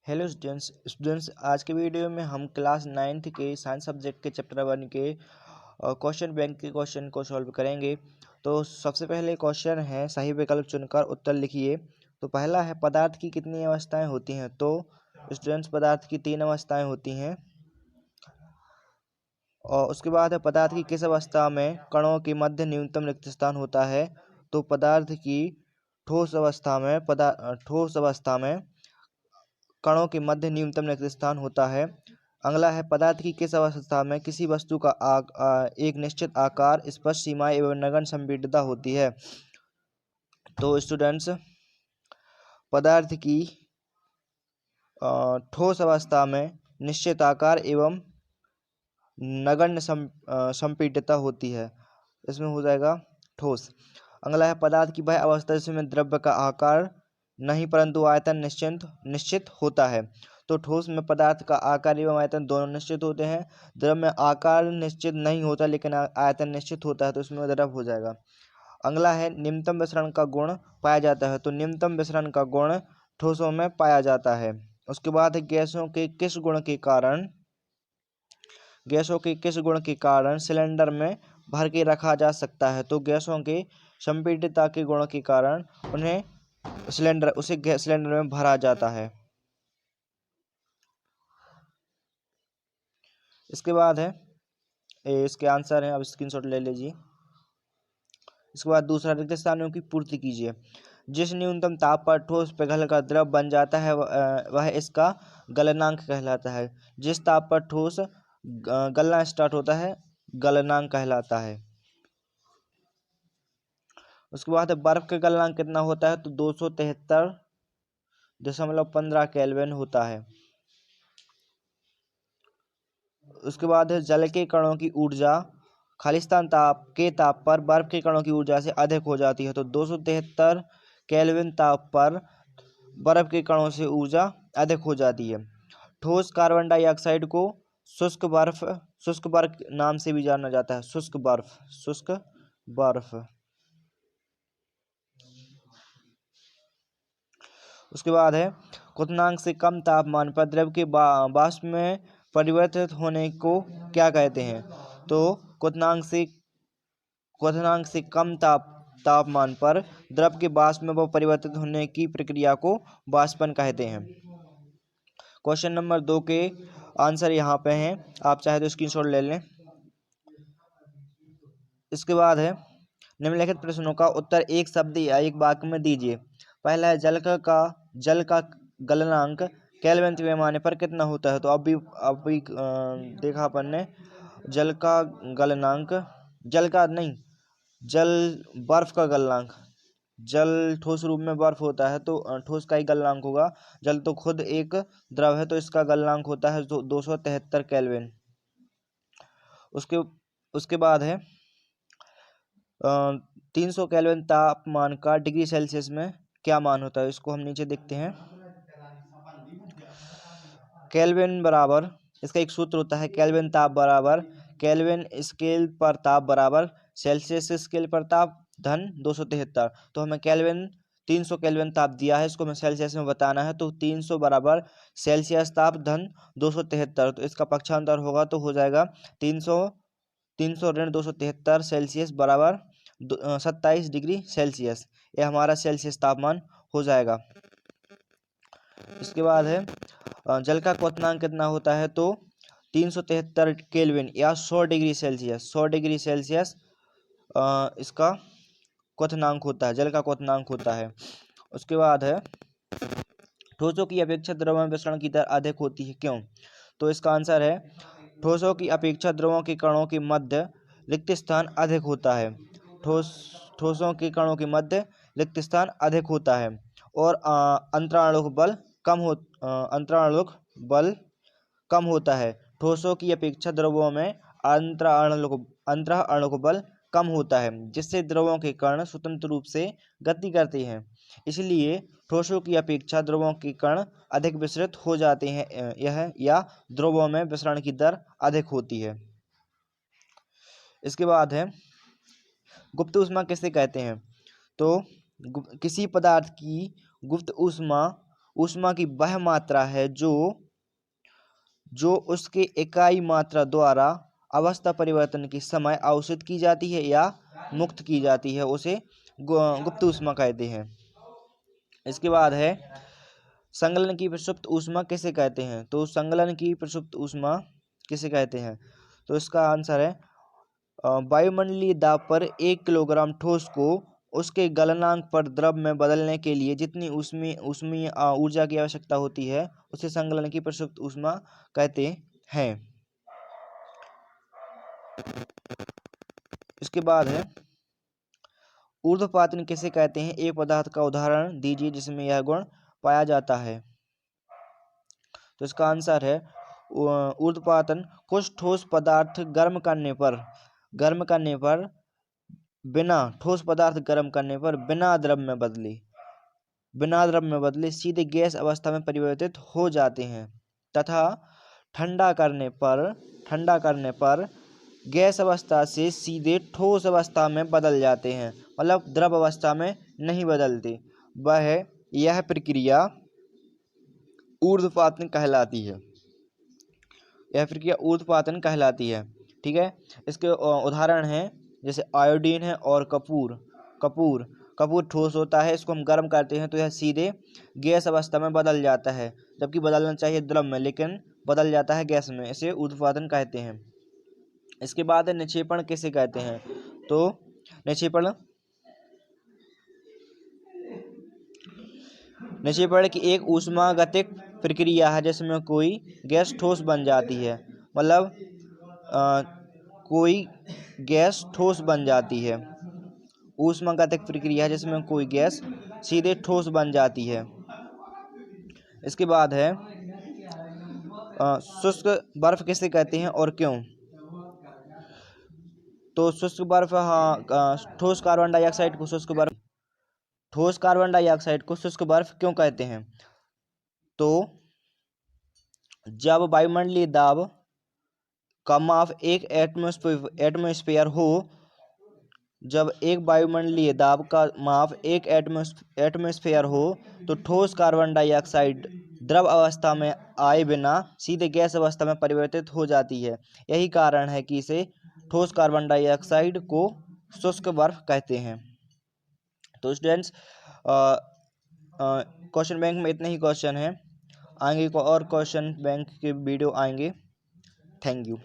Hello students आज के video में हम क्लास 9th के साइंस सब्जेक्ट के चैप्टर 1 के क्वेश्चन बैंक के क्वेश्चन को सॉल्व करेंगे। तो सबसे पहले क्वेश्चन है सही विकल्प चुनकर उत्तर लिखिए। तो पहला है पदार्थ की कितनी अवस्थाएं होती हैं। तो स्टूडेंट्स पदार्थ की 3 अवस्थाएं होती हैं। और उसके बाद है पदार्थ की किस अवस्था में कणों के मध्य न्यूनतम रिक्त स्थान होता है। तो पदार्थ की ठोस अवस्था में कणों के मध्य न्यूनतम रिक्त स्थान होता है। अगला है पदार्थ की किस अवस्था में किसी वस्तु का एक निश्चित आकार, स्पष्ट सीमाएं एवं नगण्य संपीड़ितता होती है। तो स्टूडेंट्स पदार्थ की ठोस अवस्था में निश्चित आकार एवं नगण्य संपीड़ितता होती है, इसमें हो जाएगा ठोस। अगला है पदार्थ की वह अवस्था जिसमें द्रव्य का आकार नहीं परंतु आयतन निश्चित होता है। तो ठोस में पदार्थ का आकार एवं आयतन दोनों निश्चित होते हैं। द्रव में आकार निश्चित नहीं होता लेकिन आयतन निश्चित होता है, तो इसमें द्रव हो जाएगा। अगला है निम्नतम विसरण का गुण पाया जाता है। तो निम्नतम विसरण का गुण ठोसों में पाया जाता है। उसके बाद गैसों के किस गुण के कारण सिलेंडर में भर के रखा जा सकता है। तो गैसों के संपीड़ितता के गुण के कारण उन्हें सिलेंडर में भरा जाता है। इसके बाद है इसके आंसर है, अब स्क्रीनशॉट ले लीजिए। इसके बाद दूसरा रिक्त स्थानों की पूर्ति कीजिए। जिस न्यूनतम ताप पर ठोस पिघलकर द्रव बन जाता है वह इसका गलनांक कहलाता है। जिस ताप पर ठोस गलना स्टार्ट होता है गलनांक कहलाता है। उसके बाद बर्फ का गलनांक कितना होता है। तो 273.15 केल्विन होता है। उसके बाद है जल के कणों की ऊर्जा खालिस्तान ताप पर बर्फ के कणों की ऊर्जा से अधिक हो जाती है। तो 273 केल्विन ताप पर बर्फ के कणों से ऊर्जा अधिक हो जाती है। ठोस कार्बन डाइऑक्साइड को शुष्क बर्फ नाम से भी जाना जाता है। शुष्क बर्फ। उसके बाद है क्वथनांक से कम तापमान पर द्रव के वाष्प में परिवर्तित होने को क्या कहते हैं। तो क्वथनांक से कम तापमान पर द्रव के वाष्प में परिवर्तित होने की प्रक्रिया को वाष्पन कहते हैं। क्वेश्चन नंबर 2 के आंसर यहाँ पे हैं, आप चाहे तो स्क्रीनशॉट ले लें। इसके बाद है निम्नलिखित प्रश्नों का उत्तर एक शब्द या एक वाक्य में दीजिए। पहला है जल का गलनांक केल्विन पैमाने पर कितना होता है। तो अभी देखा अपन ने जल बर्फ का गलनांक। जल ठोस रूप में बर्फ होता है तो ठोस का ही गलनांक होगा। जल तो खुद एक द्रव है तो इसका गलनांक होता है 273 केल्विन। उसके बाद है 300 केल्विन तापमान का डिग्री सेल्सियस में क्या मान होता है। इसको हम नीचे देखते हैं। केल्विन बराबर, इसका एक सूत्र होता है केल्विन ताप बराबर केल्विन स्केल पर ताप बराबर सेल्सियस स्केल पर ताप धन 273। तो हमें 300 केल्विन ताप दिया है, इसको हमें सेल्सियस में बताना है। तो 300 बराबर सेल्सियस ताप धन 273। तो इसका पक्षांतर होगा तो हो जाएगा 300 ऋण 273 सेल्सियस बराबर 27 डिग्री सेल्सियस। यह हमारा सेल्सियस तापमान हो जाएगा। इसके बाद है जल का क्वथनांक कितना होता है। तो 373 केल्विन या 100 डिग्री सेल्सियस इसका क्वथनांक होता है, जल का क्वथनांक होता है। उसके बाद है ठोसों की अपेक्षा द्रव्यों में विसरण की दर अधिक होती है, क्यों। तो इसका आंसर है ठोसों की अपेक्षा द्रवों के कणों के मध्य रिक्त स्थान अधिक होता है। ठोसों के कणों के मध्य रिक्त स्थान अधिक होता है और अंतराणुक बल कम होता है। ठोसों की अपेक्षा द्रवों में अंतराणुक बल कम होता है जिससे द्रवों के कण स्वतंत्र रूप से गति करते हैं। इसलिए ठोसों की अपेक्षा द्रवों के कण अधिक विसरित हो जाते हैं या द्रवों में विसरण की दर अधिक होती है। इसके बाद है गुप्त ऊष्मा किसे कहते हैं। तो किसी पदार्थ की गुप्त ऊष्मा ऊष्मा की वह मात्रा है जो उसके इकाई मात्रा द्वारा अवस्था परिवर्तन के समय अवशोषित की जाती है या मुक्त की जाती है, उसे गुप्त ऊष्मा कहते हैं। इसके बाद है संगलन की प्रसुप्त ऊष्मा किसे कहते हैं? तो संगलन की प्रसुप्त ऊष्मा किसे कहते हैं? तो इसका आंसर है वायुमंडलीय दाब पर 1 किलोग्राम ठोस को उसके गलनांक पर द्रव में बदलने के लिए जितनी ऊष्मीय ऊर्जा की आवश्यकता होती है उसे संगलन की प्रसुप्त ऊष्मा कहते हैं। इसके बाद है ऊर्ध्वपातन किसे कहते हैं? एक पदार्थ का उदाहरण दीजिए जिसमें यह गुण पाया जाता है। तो इसका आंसर है ऊर्ध्वपातन कुछ ठोस पदार्थ गर्म करने पर बिना ठोस पदार्थ गर्म करने पर बिना द्रव में बदले सीधे गैस अवस्था में परिवर्तित हो जाते हैं तथा ठंडा करने पर गैस अवस्था से सीधे ठोस अवस्था में बदल जाते हैं, मतलब द्रव अवस्था में नहीं बदलते। यह प्रक्रिया ऊर्ध्वपातन कहलाती है। ठीक है, इसके उदाहरण हैं जैसे आयोडीन है और कपूर ठोस होता है, इसको हम गर्म करते हैं तो यह सीधे गैस अवस्था में बदल जाता है, जबकि बदलना चाहिए द्रव में, लेकिन बदल जाता है गैस में, इसे ऊर्ध्वपातन कहते हैं। इसके बाद निक्षेपण किसे कहते हैं? तो निक्षेपण की एक ऊष्मागतिक प्रक्रिया है जिसमें कोई गैस ठोस बन जाती है, मतलब कोई गैस ठोस बन जाती है। ऊष्मागतिक प्रक्रिया है जिसमें कोई गैस सीधे ठोस बन जाती है। इसके बाद है शुष्क बर्फ किसे कहते हैं और क्यों? तो शुष्क बर्फ ठोस कार्बन डाइऑक्साइड को शुष्क बर्फ क्यों कहते हैं? तो जब वायुमंडलीय दाब का माप एक एटमॉस्फेयर हो तो ठोस कार्बन डाइऑक्साइड द्रव अवस्था में आए बिना सीधे गैस अवस्था में परिवर्तित हो जाती है। यही कारण है कि इसे ठोस कार्बन डाइऑक्साइड को शुष्क बर्फ कहते हैं। तो स्टूडेंट्स, क्वेश्चन बैंक में इतने ही क्वेश्चन हैं, आगे को और क्वेश्चन बैंक के वीडियो आएंगे। Thank you.